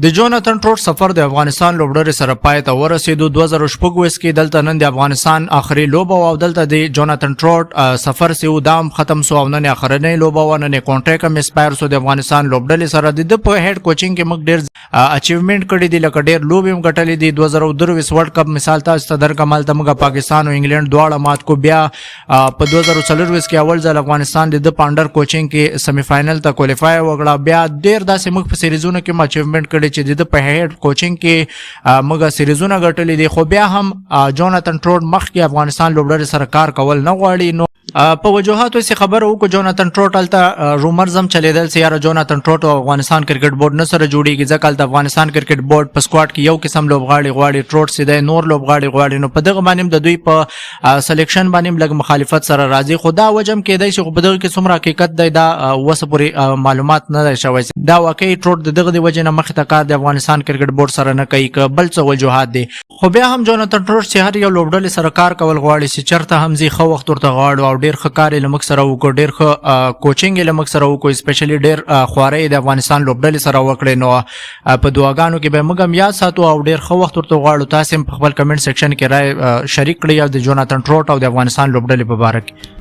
د جوناتن ټروټ سفر د افغانستان لوبډلې سره پای ته ورسېدو 2014 کې دلته نن د افغانستان آخري لوبه او دلته د جوناتن ټروټ سفر سیو دام ختم سو او نن آخرنۍ لوبه و نن کانټریکټ هم اسپایر سو د افغانستان لوبډلې سره د په هډ کوچینګ کې موږ ډېر اچیومنت کړی دی لکه ډېر لوبې هم ګټلې دي 2023 ورلد کپ مثال تاسو ته درکمل ته موږ پاکستان او انګلند دواړه مات کو بیا په 2024 کې اول ځل افغانستان د پاندر کوچینګ کې سیمی فائنل ته کوالیفای وکړه بیا ډېر داسې موږ په سیریزونو کې اچیومنت کړی چې د په هډ کوچینګ کې موږ سیریزونه ګټلې دي خو بیا هم جوناتن ټروټ مخکې افغانستان لوبډلې سره کار کول نه غواړي نو په وجوهاتو سي خبر وکړو جوناتن ټروټ الته رومرز هم چلیدل چې یاره جوناتن ټروټ او افغانستان کرکټ بورډ نه سره جوړیږي ځکه د افغانستان کرکټ بورډ په سکواډ کې یو قسم لوبغاړي غواړي ټروټ سي د نور لوبغاړي غواړي نو په دغه باندې د دوی په سلیکشن باندې لږ مخالفت سره راځي خو دا وجم کېدای شي په دغه کې څومره حقیقت دی دا وسه پورې معلومات نه دی شوی دا واقعي ټروټ دغه د وجه نه مخ ته کار د افغانستان کرکټ بورډ سره نه کوي بل څه وجوهات دي خو بیا هم جوناتن ټروټ چې هر یو لوبډلې سره کار کول غواړي چې چرته هم زی خو وخت ورته غواړي او ډیر ښه کار لمک سره وکړو ډیر ښه کوچینګ لمک سره وکړو سپیشلی ډیر خوارې د افغانستان لوبډلې سره وکړي نو په دعاګانو کې به موږ هم یاد ساتو او ډیر ښه وخت ورته غواړو تاسو په خپل کمنټ سیکشن کې رائے شریک کړئ او د جوناتن ټروټ او د افغانستان لوبډلې په اړه